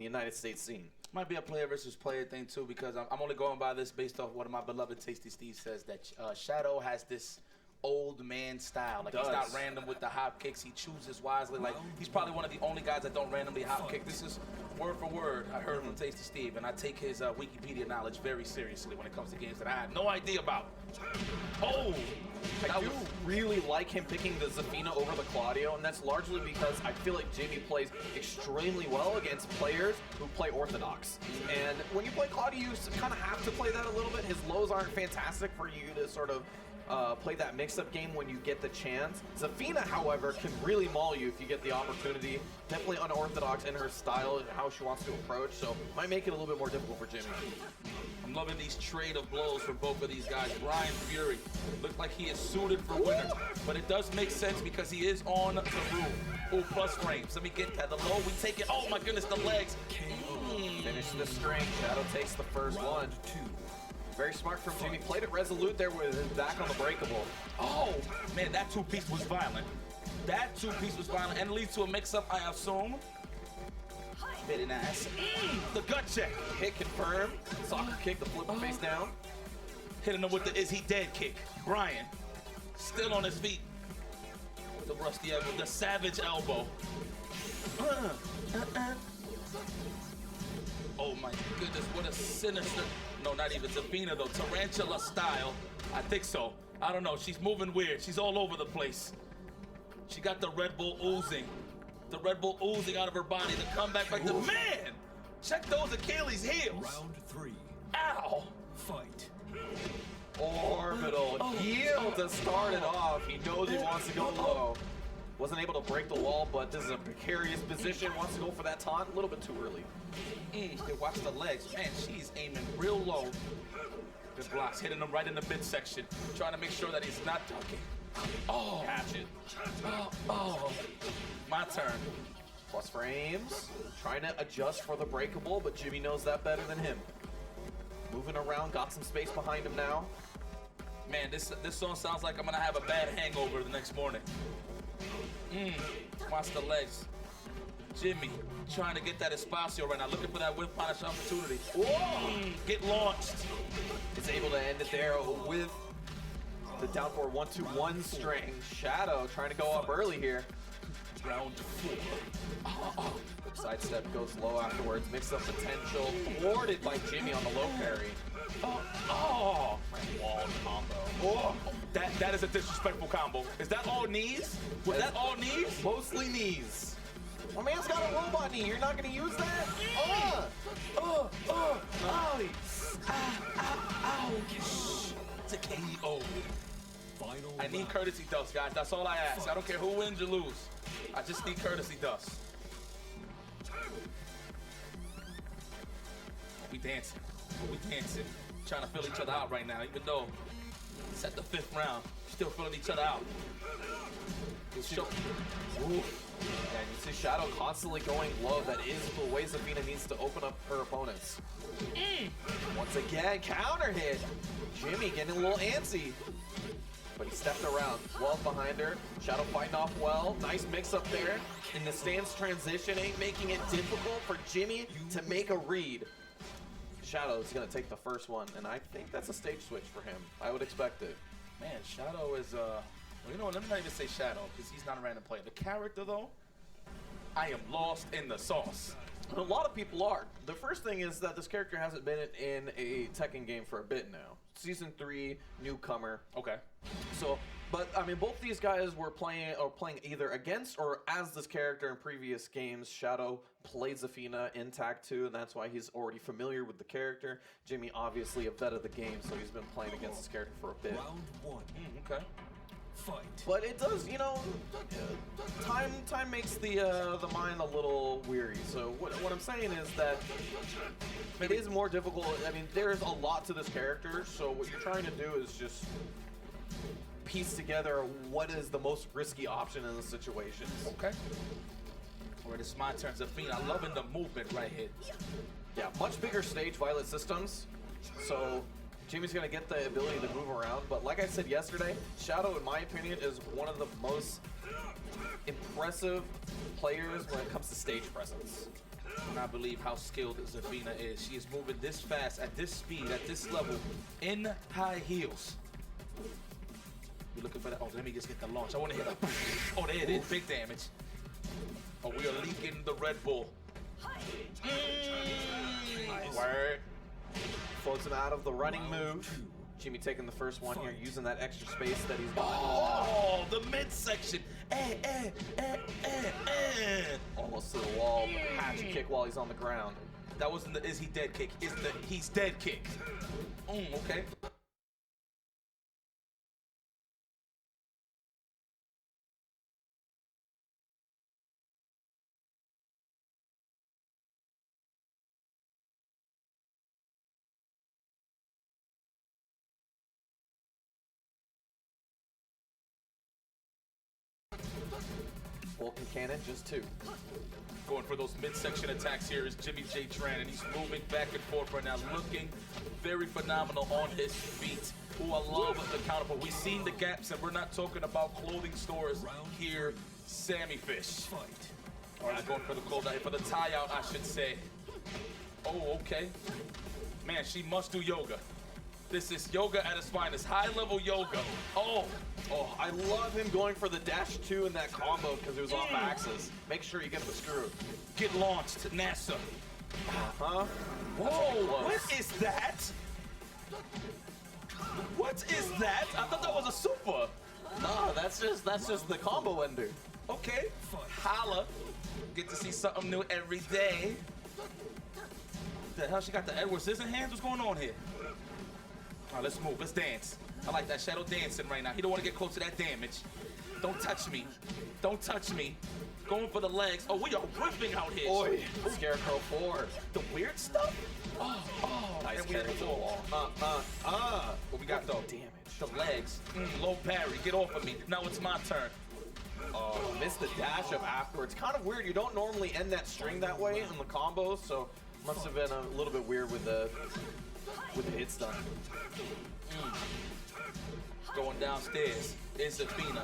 the United States scene. Might be a player versus player thing too, because I'm only going by this based off what my beloved Tasty Steve says, that Shadow has this old man style. Like, he's not random with the hop kicks. He chooses wisely. Like, he's probably one of the only guys that don't randomly hop kick. This is word for word I heard from Tasty Steve, and I take his Wikipedia knowledge very seriously when it comes to games that I had no idea about. Oh! I do really like him picking the Zafina over the Claudio, and that's largely because I feel like Jimmy plays extremely well against players who play Orthodox. And when you play Claudio, you kind of have to play that a little bit. His lows aren't fantastic for you to sort of play that mix-up game when you get the chance. Zafina, however, can really maul you if you get the opportunity. Definitely unorthodox in her style, how she wants to approach, so might make it a little bit more difficult for Jimmy. I'm loving these trade of blows for both of these guys. Brian Fury looks like he is suited for winner, but it does make sense because he is on the roof. Oh, plus frames. Let me get that. The low, we take it. Oh my goodness, the legs. Finish the string. Shadow takes the first one. Very smart from Jimmy. Played it resolute there with his back on the breakable. Oh, man, that two-piece was violent. That two-piece was violent and leads to a mix-up, I assume. Very nice. The gut check. Hit confirmed. Soccer kick, the flip face down. Hitting him with the is he dead kick. Brian, still on his feet. The rusty elbow, the savage elbow. Oh my goodness, what a sinister, no, not even Zafina though, tarantula style. I think so. I don't know, she's moving weird. She's all over the place. She got the Red Bull oozing. The Red Bull oozing out of her body. The comeback like the man! Check those Achilles heels. Round 3. Ow! Fight. Orbital heel to start it off. He knows he wants to go low. Wasn't able to break the wall, but this is a precarious position. Wants to go for that taunt a little bit too early. Watch the legs. Man, she's aiming real low. Good blocks, hitting him right in the midsection. Trying to make sure that he's not ducking. Oh! Catch it. My turn. Plus frames. Trying to adjust for the breakable, but Jimmy knows that better than him. Moving around, got some space behind him now. Man, this song sounds like I'm gonna have a bad hangover the next morning. Watch the legs. Jimmy trying to get that espacio right now, looking for that whip punish opportunity. Whoa! Get launched. Is able to end it there with the down forward 1-2-1 string. Shadow trying to go up early here. Round 4. Sidestep goes low afterwards. Mix up potential. Thwarted by Jimmy on the low parry. Wall combo. Oh, that is a disrespectful combo. Is that all knees? Was that all knees? Mostly knees. My man's got a robot knee. You're not going to use that? It's a KO. Final I need courtesy dust, guys. That's all I ask. I don't care who wins or lose. I just need courtesy dust. We dancing. We dancing. Trying to fill each other out right now, even though it's at the 5th round. Still filling each other out. And you see Shadow constantly going low. That is the way Zafina needs to open up her opponents. Once again, counter hit. Jimmy getting a little antsy. But he stepped around. Well behind her. Shadow fighting off well. Nice mix up there. And the stance transitioning, making it difficult for Jimmy to make a read. Shadow's going to take the first one, and I think that's a stage switch for him. I would expect it. Man, Shadow is, well, you know what, let me not even say Shadow, because he's not a random player. The character, though, I am lost in the sauce. A lot of people are. The first thing is that this character hasn't been in a Tekken game for a bit now. Season 3, newcomer. Okay. So, but I mean, both these guys were playing either against or as this character in previous games. Shadow played Zafina in Tag 2, and that's why he's already familiar with the character. Jimmy, obviously a vet of the game, so he's been playing against this character for a bit. Round 1. Okay. Fight. But it does, you know, time makes the mind a little weary. So what I'm saying is that it is more difficult. I mean, there's a lot to this character, so what you're trying to do is just piece together what is the most risky option in the situation. Okay. Where it's my turn, Zafina. I'm loving the movement right here. Yeah, much bigger stage, Violet Systems. So Jimmy's going to get the ability to move around, but like I said yesterday, Shadow, in my opinion, is one of the most impressive players when it comes to stage presence. And I believe how skilled Zafina is. She is moving this fast, at this speed, at this level, in high heels. We're looking for that. Oh, let me just get the launch. I want to hit a... Oh, there it is. Big damage. Oh, we are leaking the Red Bull. Word. Floats him out of the running move. Jimmy taking the first one here, using that extra space that he's got. Oh, the midsection. Almost to the wall. Hatchet kick while he's on the ground. That wasn't the is he dead kick. It's the he's dead kick. Okay. Vulcan cannon, just 2. Going for those midsection attacks here is Jimmyjtran, and he's moving back and forth right now, looking very phenomenal on his feet. Ooh, I love the counterpart. We've seen the gaps, and we're not talking about clothing stores here. Sammy Fish. All right, going for the clothing, for the tie out, I should say. Oh, okay. Man, she must do yoga. This is yoga at its finest, high-level yoga. Oh, I love him going for the dash 2 in that combo because it was off axis. Make sure you get the screw. get launched, NASA. Huh? Whoa, what is that? What is that? I thought that was a super. No, that's just the combo ender. Okay, holla. Get to see something new every day. The hell, she got the Edward Scissorhands? What's going on here? All right, let's move, let's dance. I like that Shadow dancing right now. He don't want to get close to that damage. Don't touch me. Don't touch me. Going for the legs. Oh, we are ripping out here. Oi, Scarecrow 4. The weird stuff? Oh, Nice and we carry hit to the the wall. wall. What we got though? Damage. The legs. Low parry. Get off of me. Now it's my turn. Oh, missed the dash up afterwards. Kind of weird. You don't normally end that string that way in the combos, so must have been a little bit weird with the hit stun. Going downstairs is Zafina.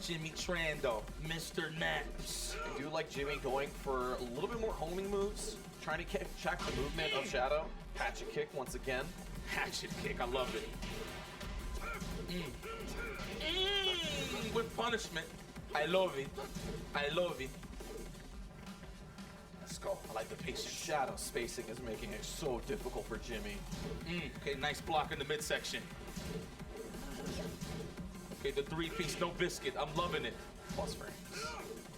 Jimmyjtran though, Mr. Naps. I do like Jimmy going for a little bit more homing moves, trying to check the movement of Shadow. Hatchet kick once again. Hatchet kick, I love it. With punishment, I love it. I love it. Let's go. I like the patience. Shadow spacing is making it so difficult for Jimmy. Okay, nice block in the midsection. Okay, the three-piece, no biscuit. I'm loving it. Plus frames.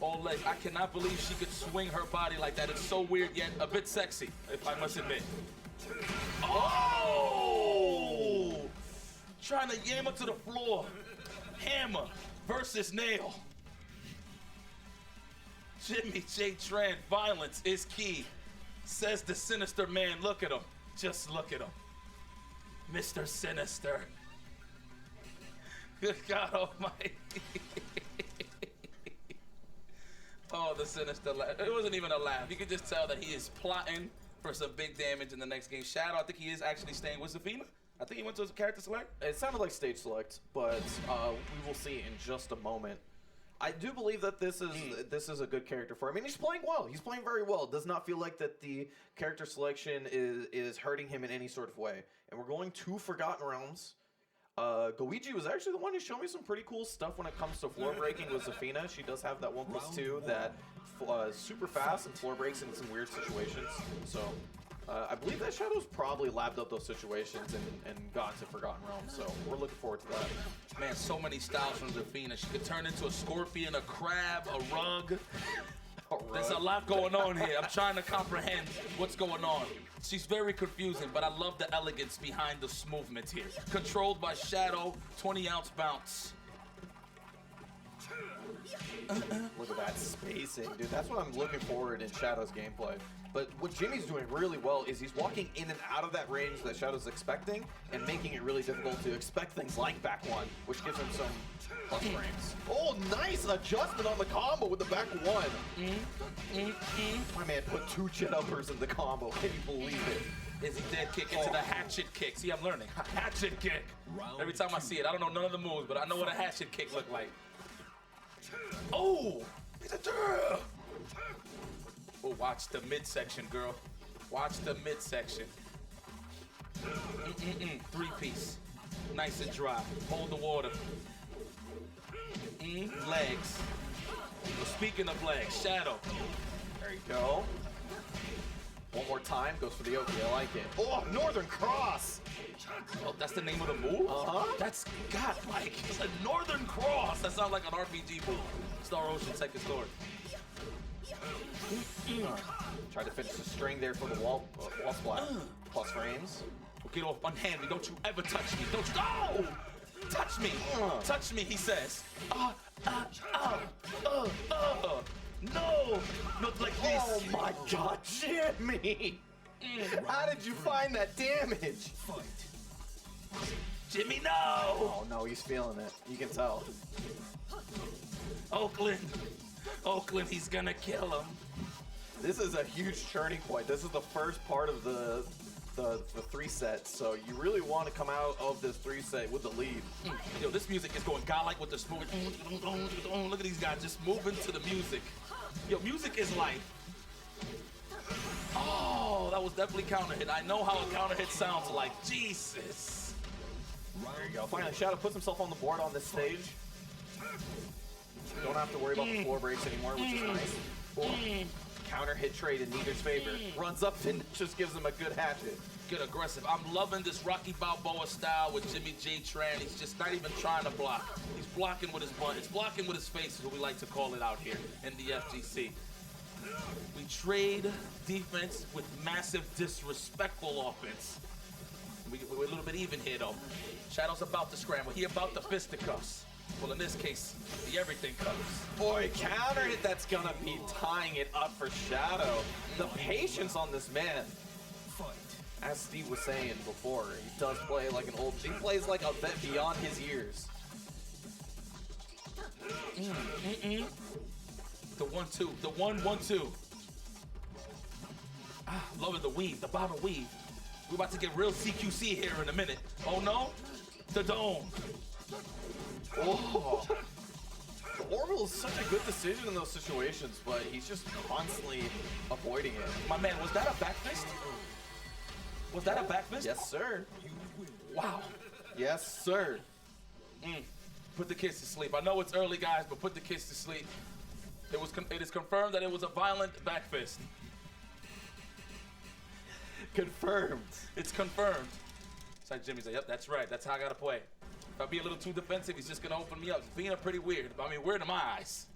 All legs. I cannot believe she could swing her body like that. It's so weird yet a bit sexy, if I must admit. Oh! Trying to yam her to the floor. Hammer versus nail. Jimmyjtran, violence is key, says the sinister man. Look at him. Just look at him. Mr. Sinister. Good God Almighty. Oh, the sinister laugh. It wasn't even a laugh. You could just tell that he is plotting for some big damage in the next game. Shadow, I think he is actually staying with Zafina. I think he went to his character select. It sounded like stage select, but we will see in just a moment. I do believe that this is a good character for him. I mean, he's playing well. He's playing very well. It does not feel like that the character selection is hurting him in any sort of way. And we're going to Forgotten Realms. Goiji was actually the one who showed me some pretty cool stuff when it comes to floor breaking with Zafina. She does have that 1+2 that super fast and floor breaks in some weird situations. So I believe that Shadow's probably labbed up those situations and gone to Forgotten Realms. So we're looking forward to that. Man, so many styles from Zafina. She could turn into a scorpion, a crab, a rug. There's a lot going on here. I'm trying to comprehend what's going on. She's very confusing, but I love the elegance behind this movement here. Controlled by Shadow, 20-ounce bounce. Look at that spacing, dude. That's what I'm looking forward in Shadow's gameplay. But what Jimmy's doing really well is he's walking in and out of that range that Shadow's expecting and making it really difficult to expect things like back one, which gives him some plus frames. Oh, nice adjustment on the combo with the back one. My man put 2 chin uppers in the combo. Can you believe it? Is he dead kick into the hatchet kick? See, I'm learning. Hatchet kick. Every time I see it, I don't know none of the moves, but I know what a hatchet kick look like. Oh, he's a Oh, watch the midsection, girl. Watch the midsection. Three-piece. Nice and dry. Hold the water. Legs. Well, speaking of legs, Shadow. There you go. One more time, goes for the Oki. I like it. Oh, Northern Cross. Oh, that's the name of the move? Uh-huh. That's godlike. It's a Northern Cross. That sounds like an RPG move. Star Ocean, second story. Tried to finish the string there for the wall splat. Plus frames. Well, get off unhand me. Don't you ever touch me. Don't you. Oh! Touch me. Touch me, he says. No! Not like this. Oh my God, Jimmy! How did you find that damage? Fight. Jimmy, no! Oh no, he's feeling it. You can tell. Oakland, he's gonna kill him. This is a huge turning point. This is the first part of the 3 sets, so you really want to come out of this 3 set with the lead. Yo, this music is going godlike with the smooth. Look at these guys just moving to the music. Yo, music is life. Oh, that was definitely counter hit. I know how a counter hit sounds like. Jesus. There you go. Finally, Shadow puts himself on the board on this stage. Don't have to worry about the floor breaks anymore, which is nice. Oh. Counter hit trade in neither's favor. Runs up and just gives him a good hatchet. Get aggressive. I'm loving this Rocky Balboa style with Jimmyjtran. He's just not even trying to block. He's blocking with his butt. He's blocking with his face, is what we like to call it out here in the FGC. We trade defense with massive disrespectful offense. We're a little bit even here, though. Shadow's about to scramble. He about to fisticuffs. Well, in this case, the everything cuffs. Boy, counter hit that's gonna be tying it up for Shadow. The patience on this man. Fight. As Steve was saying before, he does play like an old. He plays like a vet beyond his years. The 1-2, the 1-1-2. Loving the weave, the bottom weave. We're about to get real CQC here in a minute. Oh no, the dome. Oh. The orbital is such a good decision in those situations, but he's just constantly avoiding it. My man, was that a back fist? Was that a back fist? Yes, sir. Wow. Yes, sir. Put the kids to sleep. I know it's early, guys, but put the kids to sleep. It is confirmed that it was a violent back fist. Confirmed. It's confirmed. It's like Jimmy said, yep, that's right. That's how I gotta play. If I be a little too defensive, he's just gonna open me up. It's being pretty weird. I mean, weird in my eyes.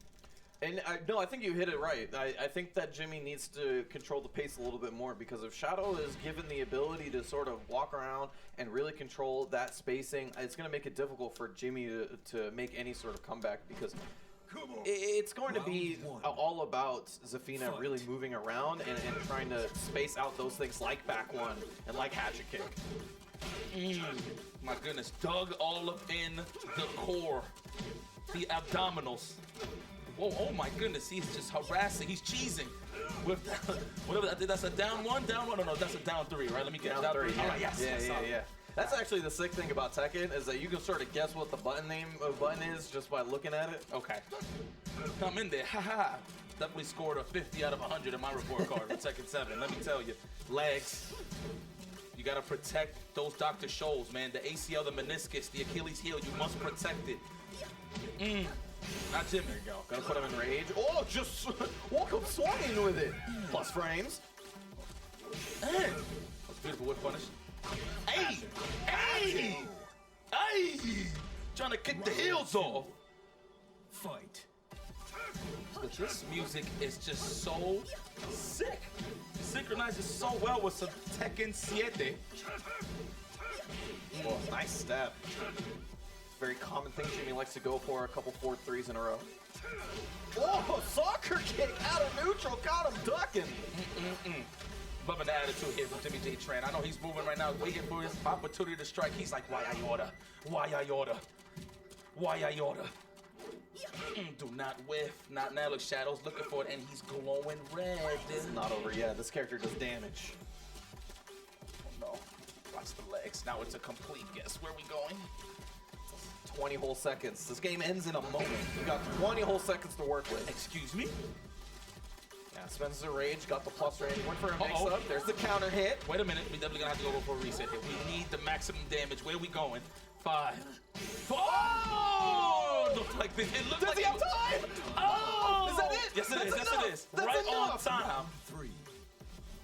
And no, I think you hit it right. I think that Jimmy needs to control the pace a little bit more, because if Shadow is given the ability to sort of walk around and really control that spacing, it's going to make it difficult for Jimmy to make any sort of comeback, because it's going to be all about Zafina really moving around and trying to space out those things like back one and like hatchet kick. My goodness, dug all up in the core, the abdominals. Whoa, oh my goodness, he's just harassing. He's cheesing with whatever. I think that's a down one. Oh, no, that's a down 3, right? Let me get Down 3. All right, yes. Yeah. That's actually the sick thing about Tekken, is that you can sort of guess what the button is just by looking at it. Okay. Come in there, haha. Definitely scored a 50 out of 100 in my report card with Tekken 7. Let me tell you, legs. You gotta protect those Dr. Scholl's, man. The ACL, the meniscus, the Achilles heel. You must protect it. Not Jimmy. There you go. Gonna put him in rage. Oh, just walk up swinging with it. Plus frames. That's beautiful whip punish. Hey! Trying to kick the heels off. Fight. But this music is just so sick. It synchronizes so well with some Tekken 7. Oh, nice step. Very common thing Jimmy likes to go for, a couple 4-3s in a row. Oh, soccer kick out of neutral, got him ducking. Loving the attitude here from Jimmyjtran. I know he's moving right now, waiting for his opportunity to strike. He's like, why I order? Do not whiff. Not now. Look, Shadow's looking for it, and he's glowing red. It's not over yet. This character does damage. Oh no. Watch the legs. Now it's a complete guess. Where are we going? 20 whole seconds. This game ends in a moment. You got 20 whole seconds to work with. Excuse me? Yeah, Spends the rage, got the plus range, went for a mix-up. There's the counter hit. Wait a minute, we definitely gonna have to go for a reset here. We need the maximum damage. Where are we going? 5. Oh! Looks like this. It looks Does like he have time? Oh! Is that it? Yes, it is. That's Yes, enough. it is. That's Right enough. on time. 3.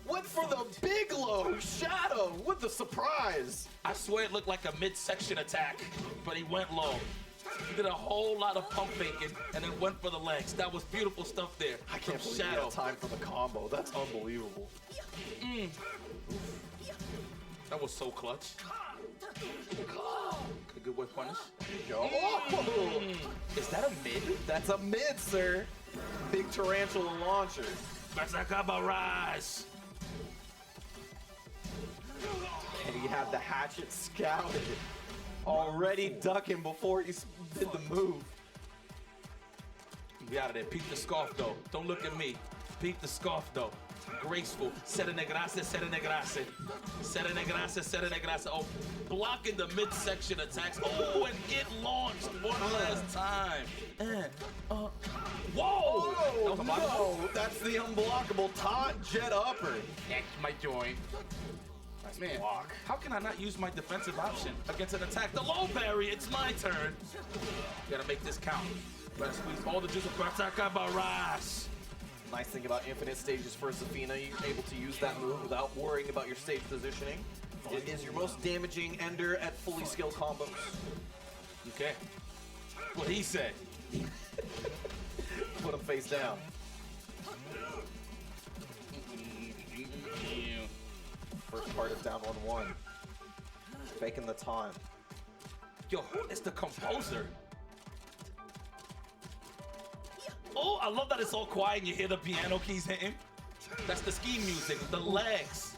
Went for the big low. Shadow with the surprise. I swear it looked like a midsection attack, but he went low. He did a whole lot of pump faking and then went for the legs. That was beautiful stuff there. I can't from believe he Shadow. had time for the combo. That's unbelievable. That was so clutch. A good whip punish. Go. Oh! Is that a mid? That's a mid, sir. Big tarantula launcher. Masaka barrage. And he had the hatchet scouted. Already ducking before he did the move. Be out of there. Peep the scarf though. Don't look at me. Peep the scarf though. Graceful. Sere negrasse, sere negrasse. Sere negrasse, sere negrasse. Oh, blocking the midsection attacks. Oh, and get launched one last time. Whoa! Oh, no. That's the unblockable taunt jet upper. That's my joint. Man, block. how can I not use my defensive option against an attack? The low parry, it's my turn. Gotta make this count. Gotta squeeze all the juice of Masaka barrage. Nice thing about infinite stages for Zafina, you're able to use that move without worrying about your stage positioning. It is your most damaging ender at fully skilled combos. Okay. What he said. Put him face down. First part is down 1-1. Faking the time. Yo, who is the composer? Oh, I love that it's all quiet and you hear the piano keys hitting. That's the ski music, the legs.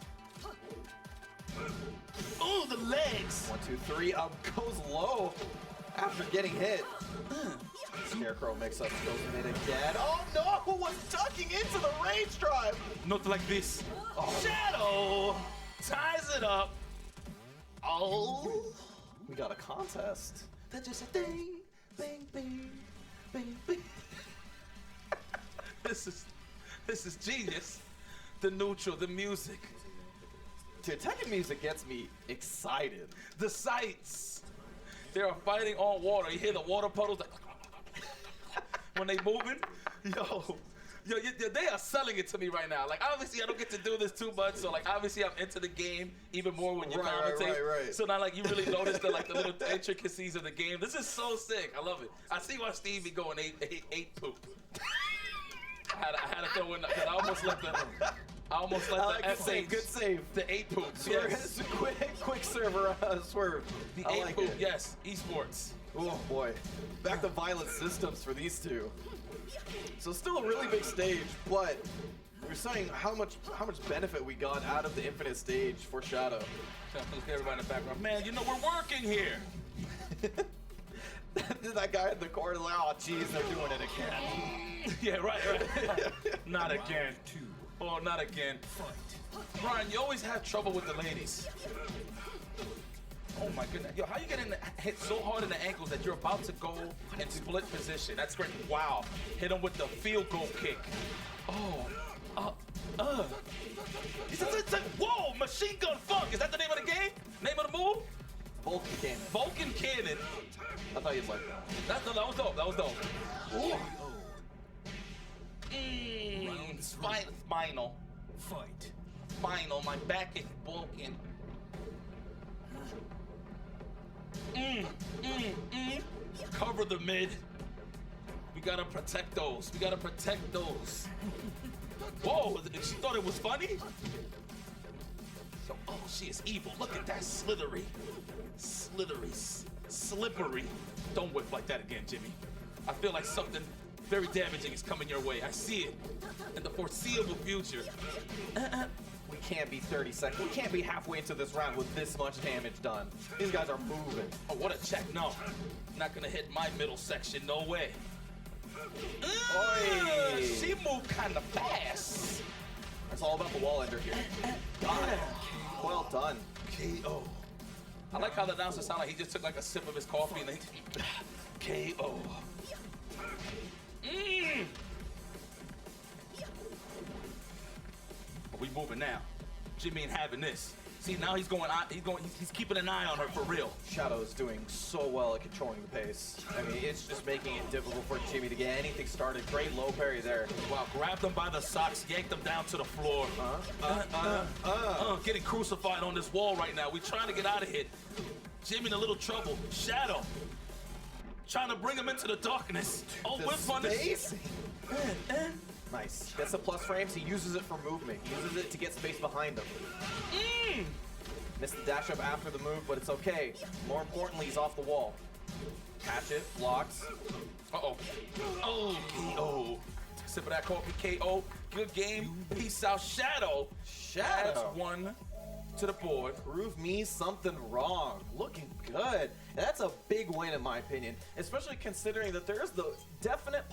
Oh, the legs. 1, 2, 3, goes low after getting hit. Scarecrow mix-up, goes mid again. Oh no, was ducking into the rage drive. Not like this. Oh. Shadow ties it up. Oh. We got a contest. That's just a thing. Bang, bang, bang, bang. This is genius. The neutral, the music. Dude, Tekken music gets me excited. The sights. They are fighting on water. You hear the water puddles like when they moving. Yo, they are selling it to me right now. Like obviously I don't get to do this too much, so like obviously I'm into the game even more when you commentate. Right. So now like you really notice the like the little intricacies of the game. This is so sick. I love it. I see why Steve be going eight poop. I had to throw in because I almost let the F save. Good save. The 8 poop. Yes. Quick server swerve. The I 8 like poop. it. Yes. Esports. Oh boy. Back to violent systems for these two. So still a really big stage, but we're saying how much benefit we got out of the infinite stage for Shadow. Look at everybody in the background. Man, you know we're working here. That guy in the corner, like, oh geez, they're doing it again. Yeah, right. Not again. Oh, not again. Brian, you always have trouble with the ladies. Oh my goodness. Yo, how you getting hit so hard in the ankles that you're about to go in split position? That's great. Wow. Hit him with the field goal kick. Oh. Whoa, Machine Gun Funk. Is that the name of the game? Name of the move? Vulcan Cannon. Vulcan Cannon. I thought you'd like that. That was dope. That was dope. Ooh. Final. Fight. Final. My back is broken. Cover the mid. We gotta protect those. Whoa, she thought it was funny? Oh, she is evil. Look at that slithery. Slippery. Don't whip like that again, Jimmy. I feel like something very damaging is coming your way. I see it in the foreseeable future. We can't be 30 seconds. We can't be halfway into this round with this much damage done. These guys are moving. Oh, what a check. No. Not gonna hit my middle section. No way. Oi. She moved kind of fast. It's all about the wall ender here. Got it. Well done. KO. I like how the announcer sounded like he just took like a sip of his coffee and then KO. We moving now. Jimmy ain't having this. See, now he's keeping an eye on her for real. Shadow is doing so well at controlling the pace. I mean, it's just making it difficult for Jimmy to get anything started. Great low parry there. Wow, grabbed him by the socks, yanked him down to the floor. Getting crucified on this wall right now. We trying to get out of here. Jimmy in a little trouble. Shadow trying to bring him into the darkness. Oh, The whip punish. space. Nice. Gets the plus frames. He uses it for movement. He uses it to get space behind him. Missed the dash up after the move, but it's okay. More importantly, he's off the wall. Catch it, blocks. Uh-oh. Oh, KO. Sip of that coffee, KO. Good game. Peace out, Shadow. Shadow. Adds one to the board. Prove me something wrong. Looking good. And that's a big win in my opinion, especially considering that there is the definite